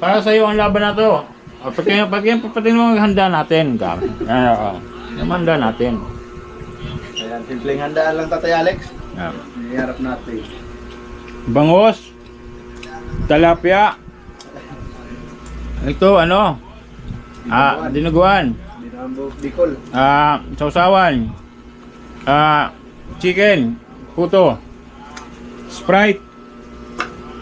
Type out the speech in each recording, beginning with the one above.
Para sa iyo ang laban na to. Pati mo handa natin, ka. Yung handa natin. Ayan, simpleng handaan lang Tatay Alex. Yeah. Iharap natin. Bangos. Talapia. Ito ano? Dinuguan. Dinambog Bicol. Sausawan. Chicken. Puto. Sprite.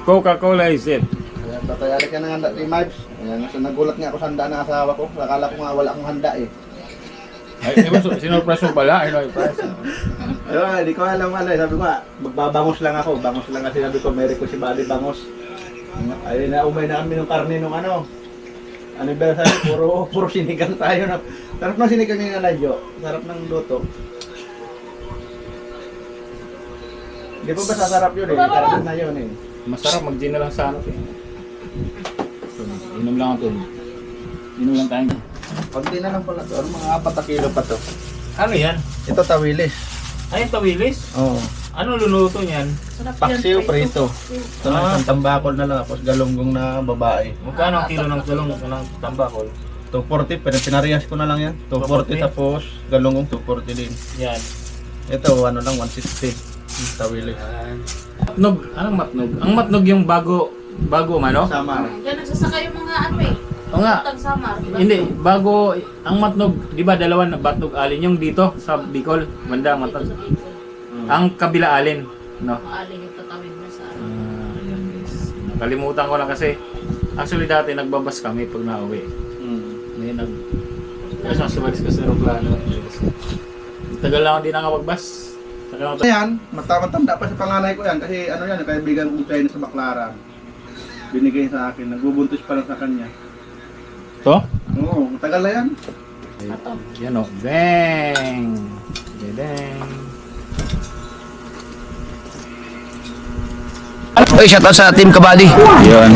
Coca-Cola is it. Ayan, Tatay Alex yan ang handa ni Mibes. Ayan, so nagulat nga ako sa handa ng asawa ko. Akala ko nga wala akong handa eh. Ay, sinurprise mo pala. Ay, price. Ayun, hindi ko alam ano eh. Sabi ko nga, magbabangos lang ako. Bangos lang kasi sabi ko, meron ko si Buddy Bangos. Ay, naumay na kami ng karne nung ano. Anniversary, puro sinigang tayo na. Sarap ng sinigang ni Nanay Jo. Sarap ng luto. Hindi pa ba sasarap yun eh? Sarap na yun eh. Masarap mag-gin na lang sa ano. Inom lang ito. Inom lang tayo. Konti na lang pala to. Mga 4 kilo pa to. Ano yan? Ito tawilis. Ay, tawilis? Oo. Ano luluto niyan? Paksiw, prito. Ito na isang tambakol na lang. Tapos galunggong na babae. Magkano ang kilo ng galong ng tambakol? 240, pero pinarehas ko na lang yan. 240 tapos galunggong 240 din. Yan. Ito, ano lang, 160. Tawilis. Matnog. Anong matnog? Ang matnog yung bago ano? Sama. Diyan nagsasaka yung mga ano eh. O nga. Utang samar. Hindi, bago ang matnog, di ba dalawa na matnog alin yung dito sa Bicol, banda matnog. Ang kabila alin, no? Maaling yung tatawid mo sa ano. Ayan guys. Nakalimutan ko na kasi actually dati nagbabas kami pag nauwi. May sasubalis kasi ng plano. Tagal lang ako di nakapagbas. Ayan, matanda pa sa panganay ko yan kasi ano yan, kaibigan kong China sa Baclaran. Binigay sa akin, nagbubuntis pa lang sa kanya. To? Oo, matagal na yan. Ito. Yan o. Bang! Bang! Oy, shout out sa Team Kabady. Yun.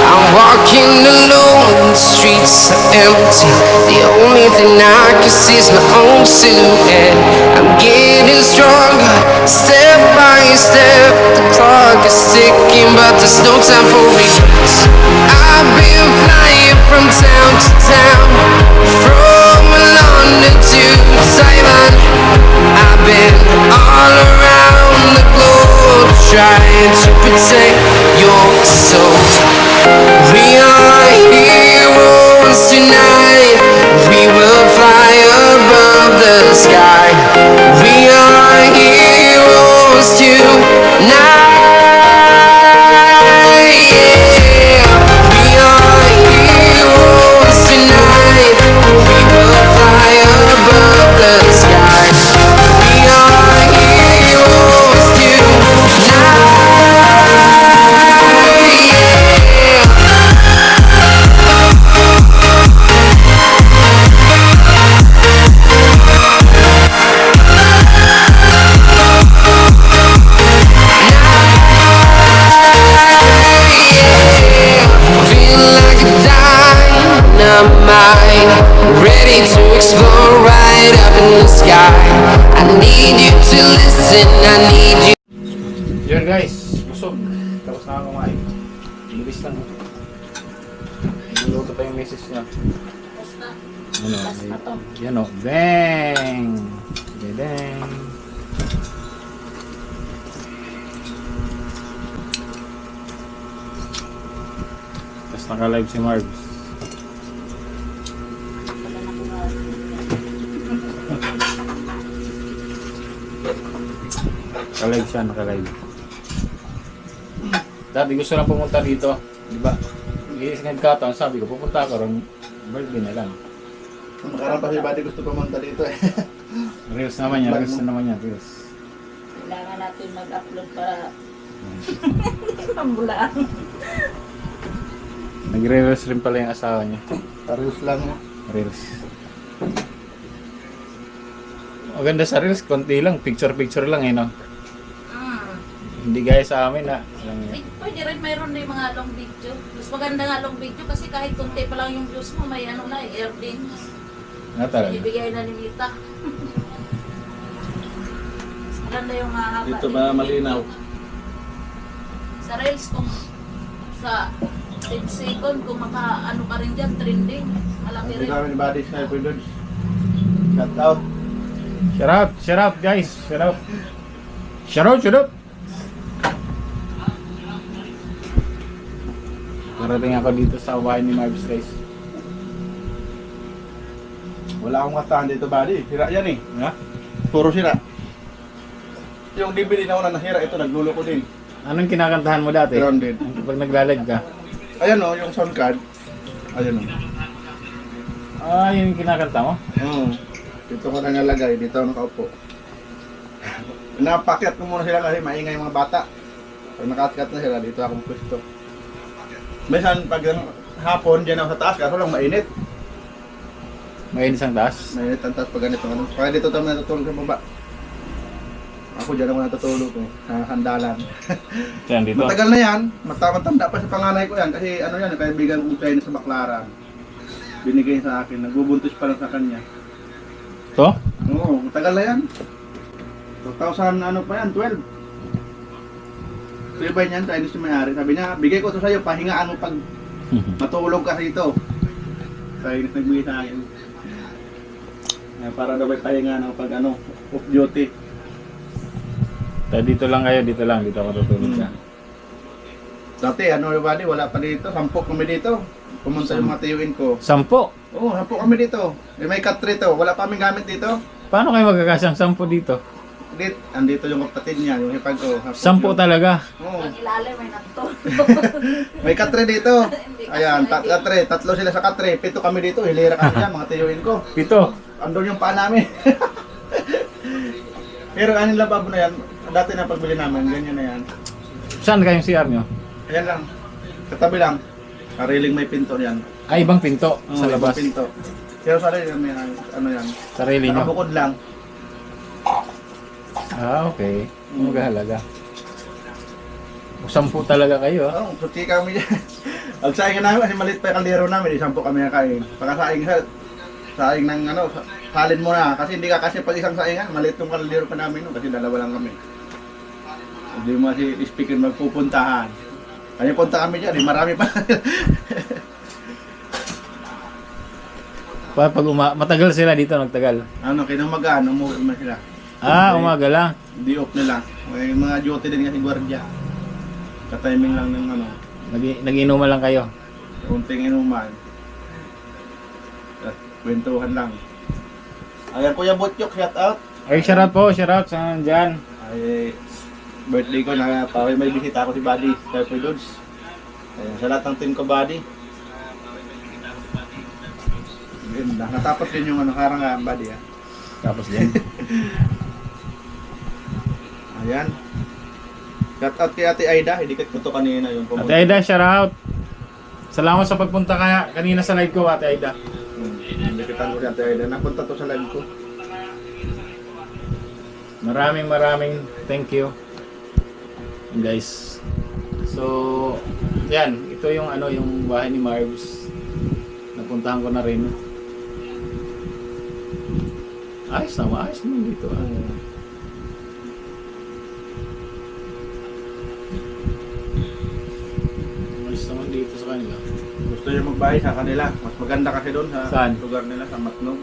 I'm walking alone, the streets are empty. The only thing I can see is my own silhouette. I'm getting stronger, step by step. The clock is ticking, but there's no time for regrets. I've been flying from town to town, from London to Taiwan. I've been all around the globe, trying to protect your soul. We are heroes tonight. We will fly above the sky. We are heroes tonight. Yeah. We are heroes tonight. We will fly above the sky. We are heroes tonight. Feel like a dynamite, ready to explode right up in the sky. I need you to listen, I need you. Yun guys. Busog. Tapos na ako kumain. Bilis lang. Niluluto pa yung message niya. Basta. Ano? Basta to. Yan o. Bang! Bang! Tapos naka-live si Marbs. Wala na kung Naka-live siya, naka-live. Dati gusto na pumunta dito. Di ba? Nagkataon, sabi ko, pupunta ako ron. Birthday na lang. Nakarang pa si Buddy gusto pumunta dito eh. Reels naman yan, reels na naman yan, reels. kailangan natin mag-upload para pambulaan. Nagre-reels rin pala yung asawa niya. Reels lang mo. Reels. Maganda sa reels, konti lang, picture-picture lang eh, no? Hindi gaya sa amin na. Pwede rin mayroon na yung mga long video. Mas maganda nga long video kasi kahit konti pa lang yung views mo, may ano na, earnings. Nga talaga. Ibigay na ni Mita. maganda yung mahaba. Dito din. ba malinaw? Sa Reels kung sa 10 second kung maka ano ka rin dyan, trending. Malaki Hindi rin. kami ni Buddy Sniper doon. Shout out. Shout out guys, shout out. Shout out. Narating ako dito sa bahay ni Marvis guys. Wala akong kastahan dito, Buddy. Sira yan eh. Ha? Puro sira. Yung DVD na una nasira, ito naglulo ko din. Anong kinakantahan mo dati? Grounded. Pag naglalag ka? Ayan o, yung sound card. Ayan o. Ah, yun yung kinakanta mo? Oo. Dito ko na nalagay, dito ako nakaupo. Napakyat ko muna sila kasi maingay yung mga bata. Pag nakakyat na sila, dito akong pwesto. Minsan pag hapon, dyan ako sa taas, kaso lang mainit. May isang taas? Mainit ang taas pag ganito. Ano. Kaya dito tayo natutulog sa baba. Ako dyan ako natutulog ko, sa sandalan. Yan dito. Matagal na yan, matanda pa sa panganay ko yan kasi ano yan, kaibigan ko China sa Baclaran. Binigay sa akin, nagbubuntis pa lang sa kanya. To? Oo, matagal na yan. 2000 ano pa yan, 12. So iba niyan, Chinese yung may-ari. Sabi niya, bigay ko to sa'yo, pahingaan mo pag matulog ka dito. Chinese nagbigay sa akin. Para daw may pahinga ng pag ano, off duty. Dito lang kayo, dito ako tutulog ka. Dati ano everybody, wala pa dito, 10 kami dito. Pumunta yung mga tiyuin ko. 10? Oo, 10 kami dito. May cut to, wala pa kaming gamit dito. Paano kayo magkakasyang 10 dito? Andito yung kapatid niya, yung hipag ko. 10 talaga? Oo. Ang ilalim ay nagtulog. May katre dito. Ayan, katre. Tatlo sila sa katre. 7 kami dito. Hilira kami dyan, mga tiyuin ko. 7? Andun yung paa namin. Pero anong lababo na yan, dati na pagbili namin, ganyan na yan. Saan kayong CR nyo? Ayan lang. Katabi lang. Kariling may pinto yan. Ay, ibang pinto Oo, sa labas. ibang pinto. Pero sa rin, may ano yan. Sarili nyo? Nakabukod lang. Ah, okay. Magahalaga. 10 talaga kayo ah. Oo, suti kami dyan. Ang saing namin kasi maliit pa yung kaldero namin, 10 kami nakain. Pagkasaing saing ng ano, salin mo na. Kasi hindi ka kasi pag isang saingan, maliit yung kaldero pa namin no, kasi dalawa lang kami. Hindi mo kasi speaker magpupuntahan. Kaya punta kami dyan, marami pa. Matagal sila dito, nagtagal. Ano, kinamagaan, umuwi naman sila. Ah, umaga lang. Di off nila. May mga duty din kasi gwardiya. Ka-timing lang ng ano, Nag-inuman lang kayo. kunting inuman. At kwentuhan lang. Ayan, Kuya Botyok, shout out. Ay, shout out sa nandyan. Ay, birthday ko na may bisita ako si Buddy, Sniper Dudes. Ayan, sa lahat ng team ko, Buddy. Ganda. Natapos din yung ano, harang Buddy ha. Tapos din. Ayan. Shout out kay Ate Aida, hindi ko to kanina yung Ate Aida, shout out. Salamat sa pagpunta kanina sa live ko, Ate Aida. Hindi kita ko si Ate Aida. Napunta to sa live ko. Maraming thank you. Guys. So, yan, ito yung ano, yung bahay ni Marvs. Napuntahan ko na rin. Ayos naman dito. Ayos naman dito sa kanila. Gusto niya magbahay sa kanila. Mas maganda kasi doon sa Saan? lugar nila, sa Matnog.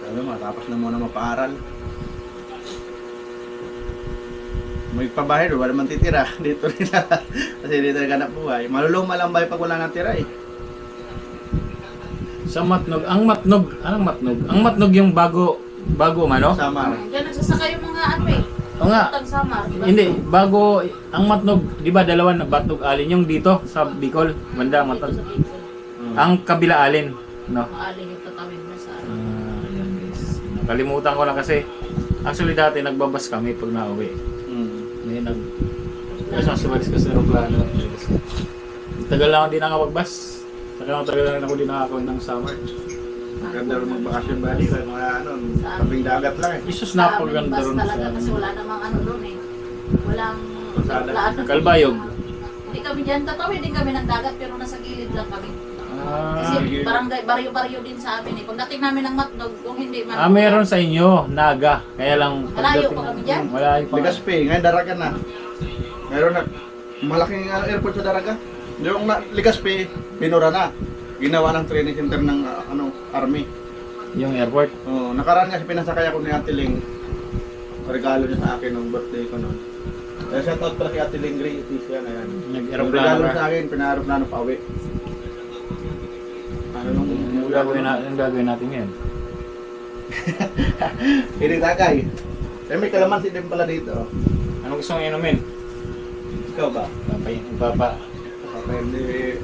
Sabi mo, tapos na muna mapaaral. Magpabahay doon, wala naman titira. Dito nila. Kasi dito naghanap buhay. Maluluma lang bahay pag wala nang tira eh. Sa Matnog, anong Matnog? Ang Matnog yung bago mano? Samar. Diyan nagsasaka yung mga ano eh. O nga, Tag-samar. Diba? hindi, bago, ang Matnog, di ba dalawa na Matnog alin? Yung dito, sa Bicol, banda Matnog. Dito sa Bicol. Ang kabila alin, no? Mga alin yung tatawid mo sa ano. Ayan guys. Nakalimutan ko lang kasi, actually dati nagbabas kami pag nauwi. Ngayon kasi sumalis kasi sa aeroplano. Tagal lang ako di nakapagbas. Saka tagal lang ako di nakakawin ng summer. Maganda rin magbakasyon Buddy. Mga ano, tabing dagat lang eh. Isus Daming napaganda bus ron talaga sa kasi wala namang ano doon eh. Walang Kalsada. plano. Kalbayog. Hindi kami dyan tatawid din kami ng dagat pero nasa gilid lang kami. Kasi baryo-baryo din sa amin eh. Pagdating namin ng Matnog, kung hindi man... Meron sa inyo, Naga. Kaya lang... Malayo pa kami dyan? Malayo pa. Ligaspi, ngayon Daraga na. Meron na, malaking airport sa Daraga. Yung Ligaspi, binura na. Ginawa ng training center ng army. Yung airport. Oh, nakaraan nga pinasakay ako ni Ate Ling. Regalo niya sa akin nung birthday ko noon. Kaya shout out pala kay Ate Ling Gray, siya na yan. Nag-aeroplano Regalo ka. sa akin, pina-aeroplano pa uwi. Ano nung Yung gagawin natin ngayon. Hindi tagay. Eh may kalamansi din pala dito. Ano gusto mong inumin? Ikaw ba? Papa. Hindi.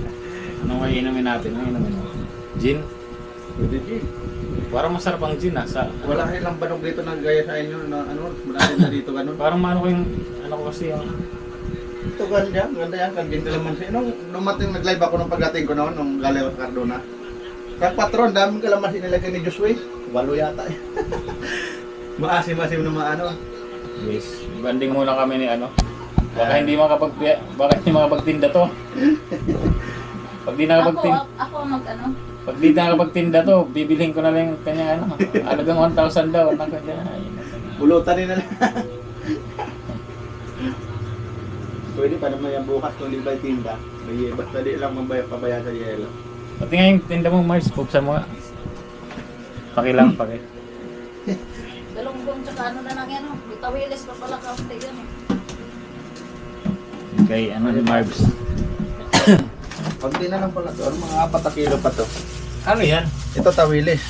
Anong may inumin natin? Anong inumin mo? Gin? Pwede G. Parang masarap ang gin sa... Wala kayong banog dito na gaya sa inyo na wala din na dito ganun. Parang maano ko yung... Ano ko kasi yung... Ito ganda yan, kagin kalamansi. Nung nag-live ako nung pagdating ko noon, nung galing ako sa Cardona. Kag patron, daming kalamansi nilagay ni Joshua. Walo yata eh. Maasim-asim na maano. Yes. Banding muna kami ni ano. Baka hindi makapagtinda to. Pag di nakapagtinda... Ako mag-ano? Pag di nakapagtinda to, bibilhin ko na lang yung kanya ano. Alagang 1,000 daw. Bulutan nila lang. Pwede pa naman yan bukas kung di ba tinda. Basta di lang pabaya sa yelo. Pati nga yung tinda mo, Mars, buksan mo nga. Pakilang, paki. Galunggong tsaka ano na lang yan, oh. Bitawilis pa pala kaunti yan eh. Kay ano ni Marbs. Pag di na lang pala to, mga 4 na kilo pa to. Ano yan? Ito tawilis.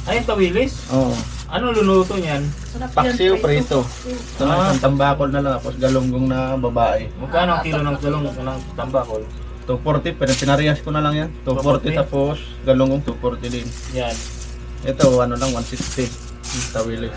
Ay, tawilis? Oo. Ano luluto niyan? Sarap yan, Paksiw, prito. Ito na isang tambakol na lang, tapos galunggong na babae. Magkano ang kilo ng galong ng tambakol? 240, pero pinarias ko na lang yan. 240 tapos galunggong 240 din. Yan. Ito, ano lang, 160. Tawilis.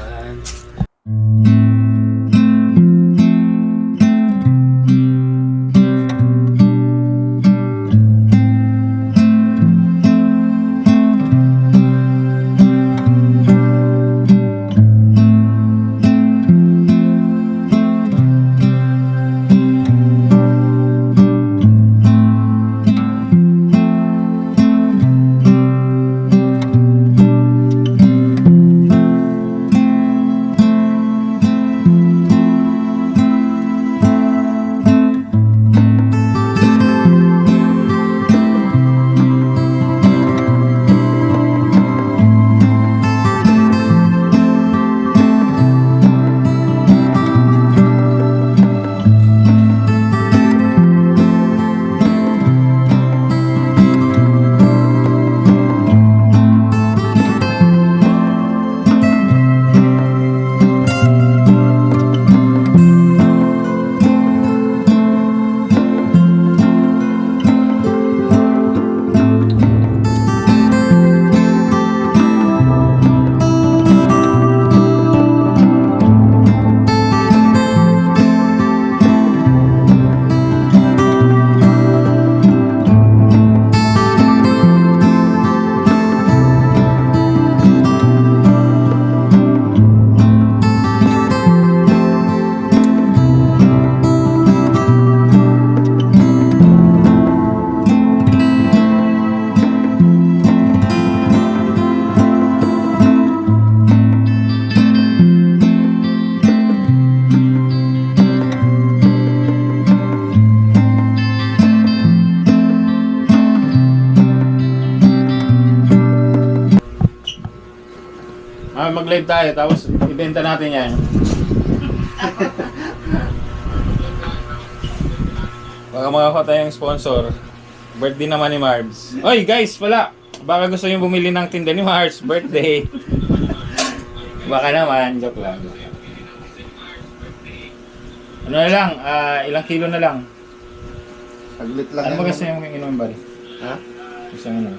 Mag-live tayo, tapos ibenta natin yan. Baka makakuha tayong sponsor. Birthday naman ni Marbs. Oy guys, pala! Baka gusto nyo bumili ng tinda ni Marbs. Birthday. Baka naman, joke lang. Ano na lang, ilang kilo na lang. Saglit lang. Ano yan. ba gusto nyo inumin, buddy? Ha? Gusto nyo na.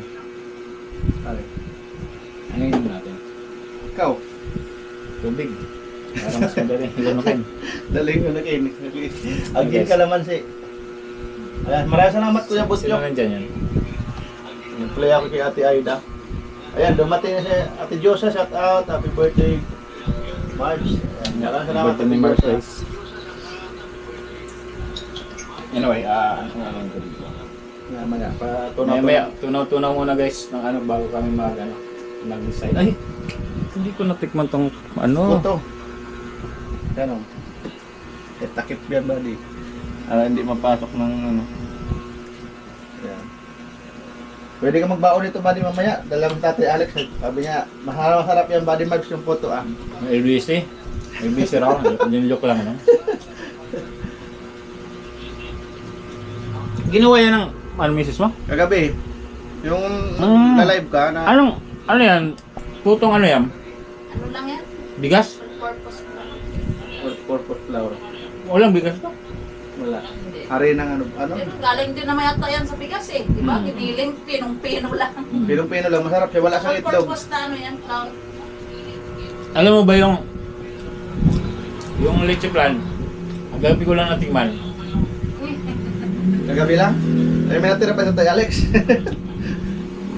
Ano yung inumin natin? Ikaw? Tubig. Para mas madali. Lunukin. Daling ko na kayo. Agin kalamansi. Ayan, maraming salamat Kuya Sino Butyo. nandyan yan? Nag-play ako kay Ate Aida. Ayan, dumating na si Ate Josa, shout out. Happy birthday, Marge. Ayan, salamat Birthday ni Ate Marbs, Josa. guys. Anyway, ano nga lang ko dito? Maya, Maya, tunaw-tunaw muna guys ng ano bago kami mag-decide. Ay, hindi ko natikman tong ano. Puto. Yan o. Takip yan ba di? Hindi mapasok ng ano. Yan. Pwede ka magbaon nito buddy mamaya. Dalang Tatay Alex. Sabi niya, masarap yan buddy Mags yung puto ah. LBC. LBC raw. Yung joke lang. No? Ginawa yan ng ano misis mo? Kagabi, yung na-live ka na... Ano yan? Putong ano yan? Ano lang yan? Bigas? Purpose lang. Purpose flour. Walang bigas to? Wala. Hindi. Hari ng ano. Pero galing din naman yata yan sa bigas eh. Di ba? Giniling, pinong-pino lang. Pinong-pino lang, masarap siya. Wala siyang All itlog. purpose na ano yan, flour. Alam mo ba yung leche plan? Ang gabi ko lang natikman. Kagabi lang? Ay, may natira pa sa Tatay Alex.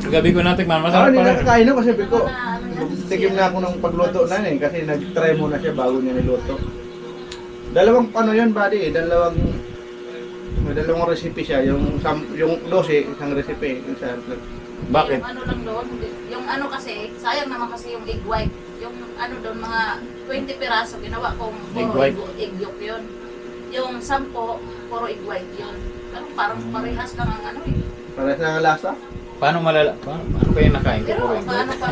Ang gabi ko natikman, Ako masarap hindi pa rin. nakakain no, kasi ko. Ano yan? Tikim na ako ng pagluto na eh, kasi nag-try muna siya bago niya niluto. Dalawang ano yun, buddy, may dalawang recipe siya, yung 12, isang recipe, isang Bakit? Yung ano lang doon, yung ano kasi, sayang naman kasi yung egg white. Yung ano doon, mga 20 piraso, ginawa kong Egg puro white? egg yolk yun. Yung 10, puro egg white yun. Pero parang parehas lang ang ano eh. parehas na ang lasa. Paano paano kayo nakain ko? Pero paano pa?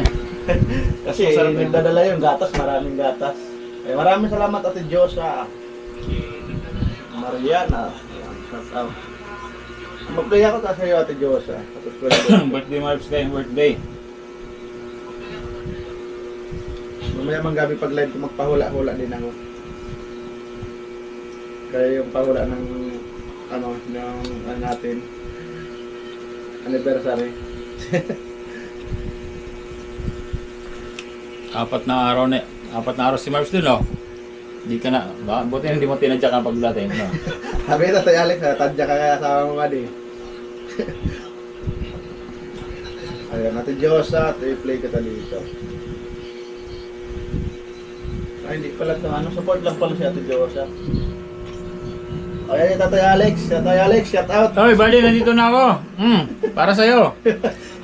Kasi Masarap yun. nagdadala yung gatas, maraming gatas. Maraming salamat Ate Josa. Mariana. Shout out. Mag-play ako kasi sa'yo Ate Josa. Tapos Birthday Marps kayo, birthday. mamaya mang gabi pag live ko magpahula-hula din ako. Kaya yung pahula ng ano natin anniversary. Apat na araw si Marps dun, oh. Di ka na, buti hindi mo tinadyak ang pagdating, no? Sabi ito Tatay Alex, tadya ka kaya sa mga di. Ayan, Ate Josa, i-play kita dito. Ay, hindi pala ito. Ano, support lang pala si Ate Josa. Ayan yung Tatay Alex, shout out. Hoy, buddy, nandito na ako. Para sa'yo.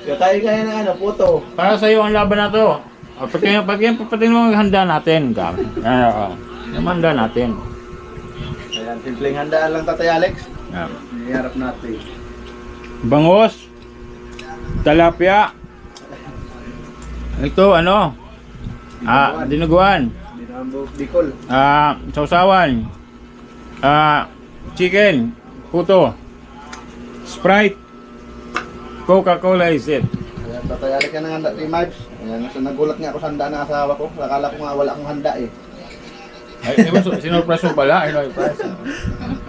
Kakain kaya ng ano, puto. Para sa'yo ang laban na to. Pag yan papatin mo ang handa natin. Yung handa natin. Ayan, simpleng handaan lang Tatay Alex. Yeah. Iharap natin. Bangos. Talapia. Ito, ano? Dinuguan. Dinambo, Bicol. Sausawan. Chicken. Puto. Sprite. Coca-Cola is it. Ayan, Tatay Alex yan ang handa ni Mibes. Ayan, so nagulat nga ako sa handa ng asawa ko. Akala ko nga wala akong handa eh. Ay, sinurpress mo pala. Ay, surprise.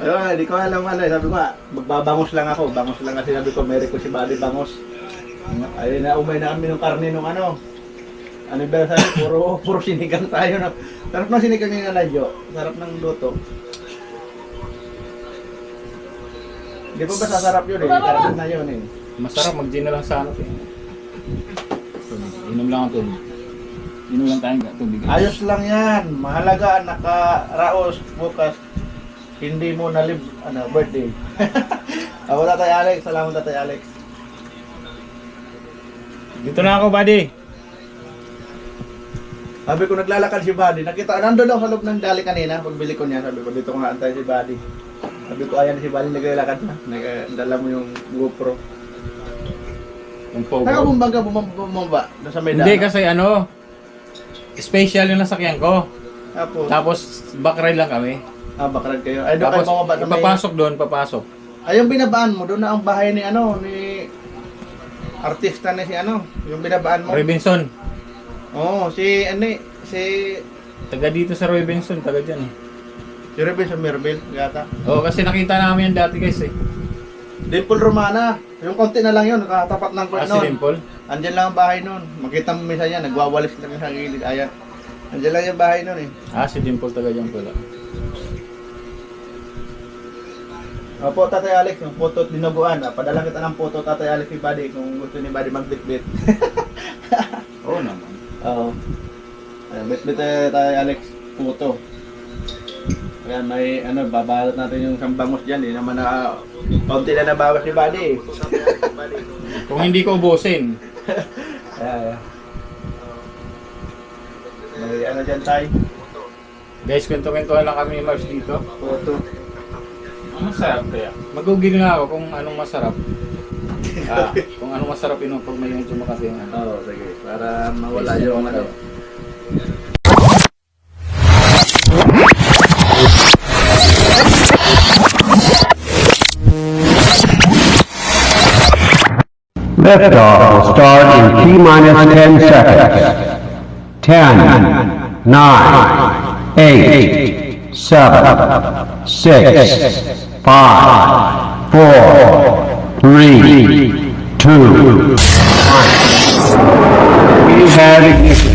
Ayun, hindi ko alam ano. Sabi ko nga, magbabangos lang ako. Bangos lang kasi sabi ko, meron ko si Buddy Bangos. Ayun na, umay na kami ng karne nung ano. Anniversary, puro sinigang tayo. Na. Sarap ng sinigang ni Nanay Jo. Sarap ng luto. Di ba sasarap yun eh? Karne na yun eh. Masarap mag-gin na lang sa ano. Inom lang ang tubig. Inom lang tayong tubig. Ayos lang yan. Mahalaga, nakaraos bukas. Hindi mo na live, birthday. Ako Tatay Alex. Salamat Tatay Alex. Dito na ako, buddy. Sabi ko naglalakad si Buddy. Nakita, nandun ako sa loob ng dali kanina. Pagbili ko niya, sabi ko dito ko nga antay si Buddy. Sabi ko ayan si Buddy naglalakad na. Dala mo yung GoPro. Yung pogo. Nakabumbaga bumamba doon sa may Hindi daan. kasi ano, special yung nasakyan ko. Tapos, Tapos backride lang kami. bakrad kayo. Ay, doon kayo Tapos bumaba sa may... papasok doon, papasok. Ay, yung binabaan mo, doon na ang bahay ni ni artista na si yung binabaan mo. Robinson. Oo, si Taga dito sa Robinson, taga dyan eh. si Rebel Merville, yata. Oo, kasi nakita namin yan dati guys eh. Dimple Romana, yung konti na lang yun, nakatapat ng court Si noon. Dimple. Andyan lang ang bahay noon. Makita mo minsan yan, nagwawalis lang sa gilid. Ayan. Andyan lang yung bahay noon eh. Si Dimple taga dyan pala. Opo, Tatay Alex, yung photo at dinuguan. Padala kita ng photo, Tatay Alex, ni Buddy, kung gusto ni Buddy magbitbit. Oo naman. Oo. Ayan, bitbit Tatay Alex, photo. Kaya may ano, babalot natin yung isang bangus dyan. Hindi naman na, kaunti na nabawas ni Buddy eh. Kung hindi ko ubusin. Kaya, may ano dyan tayo. Guys, kwento-kwentuhan lang kami ni Mars dito. Photo. Ang masarap kaya. Mag-google nga ako kung anong masarap. Kung anong masarap inom pag may medyo makati yung ano. Oo, sige. Para mawala yung ano. Liftoff will start in T-minus 10 seconds. 10, 9, 8, 7, 6, 5, 4, 3, 2, 1. We have ignition.